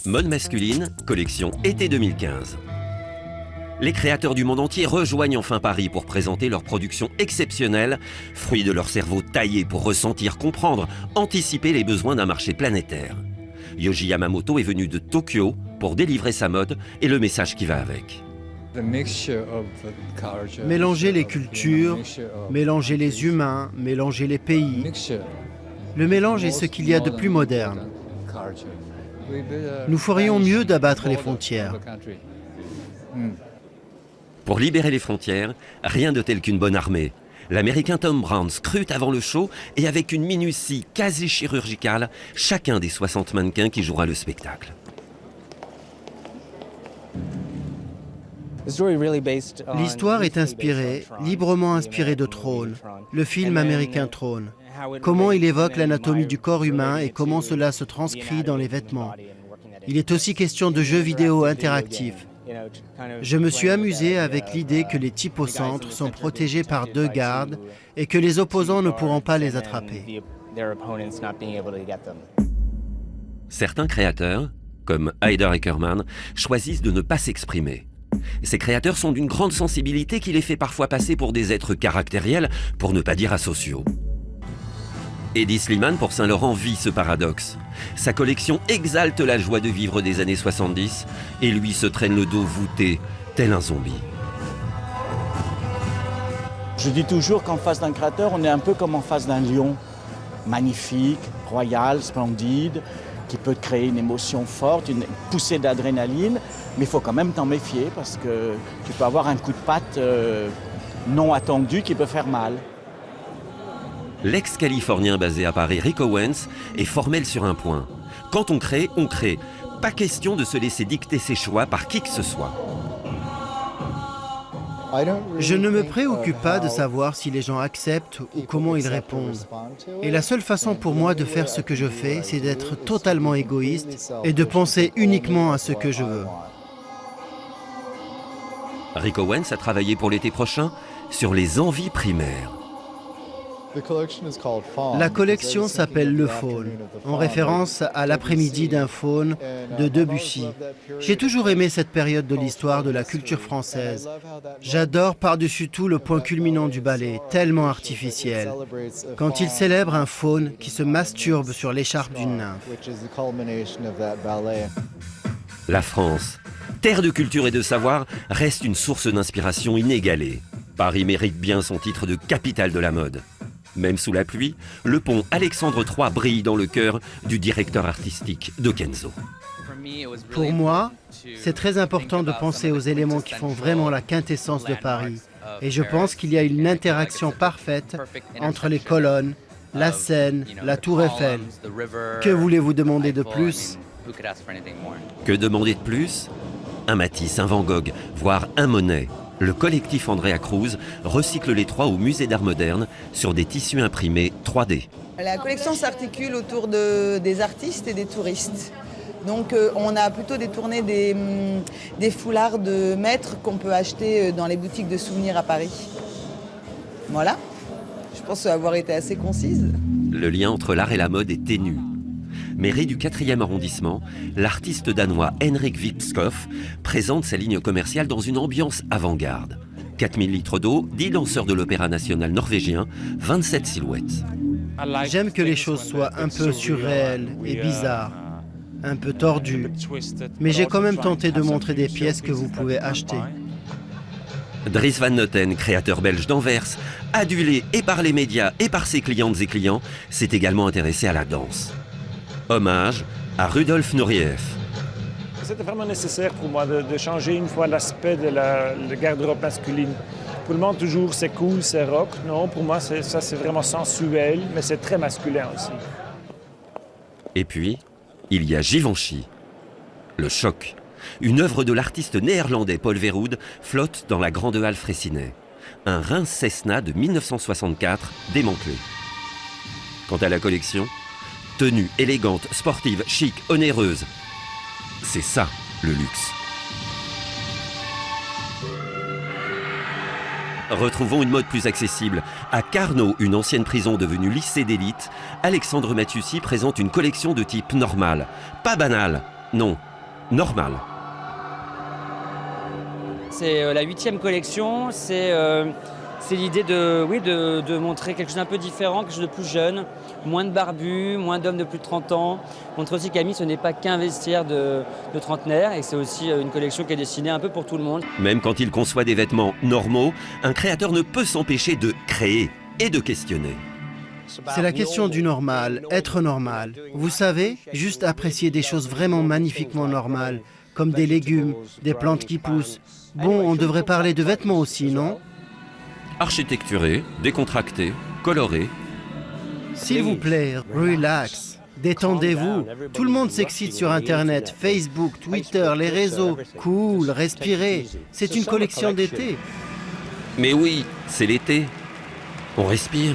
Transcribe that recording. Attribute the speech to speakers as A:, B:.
A: Mode masculine, collection été 2015. Les créateurs du monde entier rejoignent enfin Paris pour présenter leur production exceptionnelle, fruit de leur cerveau taillé pour ressentir, comprendre, anticiper les besoins d'un marché planétaire. Yohji Yamamoto est venu de Tokyo pour délivrer sa mode et le message qui va avec.
B: Mélanger les cultures, mélanger les humains, mélanger les pays. Le mélange est ce qu'il y a de plus moderne. Nous ferions mieux d'abattre les frontières.
A: Pour libérer les frontières, rien de tel qu'une bonne armée. L'Américain Thom Browne scrute avant le show et avec une minutie quasi chirurgicale chacun des 60 mannequins qui jouera le spectacle.
B: L'histoire est inspirée, librement inspirée de Throne, le film américain Throne. Comment il évoque l'anatomie du corps humain et comment cela se transcrit dans les vêtements. Il est aussi question de jeux vidéo interactifs. Je me suis amusé avec l'idée que les types au centre sont protégés par 2 gardes et que les opposants ne pourront pas les attraper.
A: Certains créateurs, comme Haider Ackermann, choisissent de ne pas s'exprimer. Ces créateurs sont d'une grande sensibilité qui les fait parfois passer pour des êtres caractériels, pour ne pas dire asociaux. Hedi Slimane pour Saint Laurent vit ce paradoxe. Sa collection exalte la joie de vivre des années 70 et lui se traîne le dos voûté, tel un zombie.
C: Je dis toujours qu'en face d'un créateur, on est un peu comme en face d'un lion. Magnifique, royal, splendide, qui peut créer une émotion forte, une poussée d'adrénaline, mais il faut quand même t'en méfier parce que tu peux avoir un coup de patte non attendu qui peut faire mal.
A: L'ex-californien basé à Paris, Rick Owens, est formel sur un point. Quand on crée, on crée. Pas question de se laisser dicter ses choix par qui que ce soit.
B: Je ne me préoccupe pas de savoir si les gens acceptent ou comment ils répondent. Et la seule façon pour moi de faire ce que je fais, c'est d'être totalement égoïste et de penser uniquement à ce que je veux.
A: Rick Owens a travaillé pour l'été prochain sur les envies primaires.
B: La collection s'appelle Le Faune, en référence à l'après-midi d'un faune de Debussy. J'ai toujours aimé cette période de l'histoire de la culture française. J'adore par-dessus tout le point culminant du ballet, tellement artificiel, quand il célèbre un faune qui se masturbe sur l'écharpe d'une nymphe.
A: La France, terre de culture et de savoir, reste une source d'inspiration inégalée. Paris mérite bien son titre de capitale de la mode. Même sous la pluie, le pont Alexandre III brille dans le cœur du directeur artistique de Kenzo.
B: Pour moi, c'est très important de penser aux éléments qui font vraiment la quintessence de Paris. Et je pense qu'il y a une interaction parfaite entre les colonnes, la Seine, la Tour Eiffel. Que voulez-vous demander de plus?
A: Que demander de plus? Un Matisse, un Van Gogh, voire un Monet. Le collectif Andrea Cruz recycle les 3 au musée d'art moderne sur des tissus imprimés 3D.
D: La collection s'articule autour des artistes et des touristes. Donc on a plutôt détourné des foulards de maître qu'on peut acheter dans les boutiques de souvenirs à Paris. Voilà, je pense avoir été assez concise.
A: Le lien entre l'art et la mode est ténu. Mairie du 4e arrondissement, l'artiste danois Henrik Vipskov présente sa ligne commerciale dans une ambiance avant-garde. 4000 litres d'eau, 10 danseurs de l'Opéra national norvégien, 27 silhouettes.
B: J'aime que les choses soient un peu surréelles et bizarres, un peu tordues. Mais j'ai quand même tenté de montrer des pièces que vous pouvez acheter.
A: Dries Van Noten, créateur belge d'Anvers, adulé et par les médias et par ses clientes et clients, s'est également intéressé à la danse. Hommage à Rudolf Nureyev.
E: C'était vraiment nécessaire pour moi de changer une fois l'aspect de la garde-robe masculine. Pour le monde, toujours, c'est cool, c'est rock. Non, pour moi, ça, c'est vraiment sensuel, mais c'est très masculin aussi.
A: Et puis, il y a Givenchy. Le choc. Une œuvre de l'artiste néerlandais Paul Verhoeven flotte dans la grande halle Fraissinet. Un Reims Cessna de 1964 démantelé. Quant à la collection, tenue élégante, sportive, chic, onéreuse. C'est ça, le luxe. Retrouvons une mode plus accessible. À Carnot, une ancienne prison devenue lycée d'élite, Alexandre Mathussi présente une collection de type normal. Pas banal, non, normal.
F: C'est la 8e collection, c'est l'idée de montrer quelque chose d'un peu différent, quelque chose de plus jeune, moins de barbus, moins d'hommes de plus de 30 ans. Montrer aussi qu'Ami, ce n'est pas qu'un vestiaire de trentenaires et que c'est aussi une collection qui est destinée un peu pour tout le monde.
A: Même quand il conçoit des vêtements normaux, un créateur ne peut s'empêcher de créer et de questionner.
B: C'est la question du normal, être normal. Vous savez, juste apprécier des choses vraiment magnifiquement normales, comme des légumes, des plantes qui poussent. Bon, on devrait parler de vêtements aussi, non?
A: Architecturé, décontracté, coloré.
B: S'il vous plaît, relax. Détendez-vous. Tout le monde s'excite sur Internet, Facebook, Twitter, les réseaux. Cool, respirez. C'est une collection d'été.
A: Mais oui, c'est l'été. On respire.